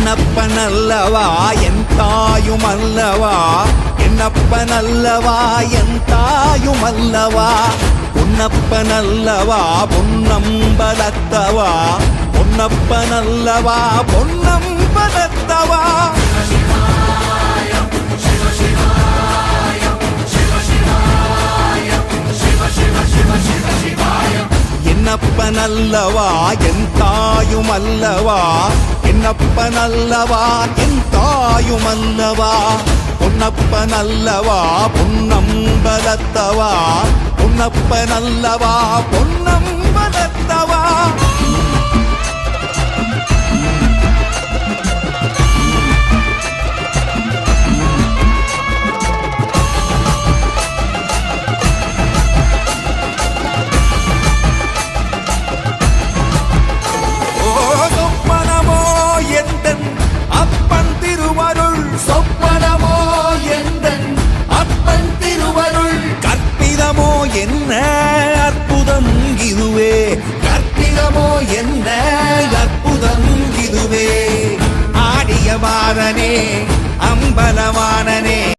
என்னப்பனல்லவா என் தாயுமல்லவா என்னப்பனல்லவா என் தாயுமல்லவா பொன்னப்பனல்லவா பொன்னம்பலத்தவா பொன்னப்பனல்லவா பொன்னம்பலத்தவா என்னப்பனல்லவா என் தாயுமல்லவா என்னப்பனல்லவா என் தாயுமல்லவா பொன்னப்பனல்லவா பொன்னம்பலத்தவா பொன்னப்பனல்லவா பொன்னம்பலத்தவா அப்பன் திருவருள் சொப்பனமோ எந்தன் அப்பன் திருவருள் கற்பிதமோ என்ன அற்புதம் இதுவே கற்பிதமோ என்ன அற்புதம் இதுவே ஆடிய மாறனே அம்பலவானனே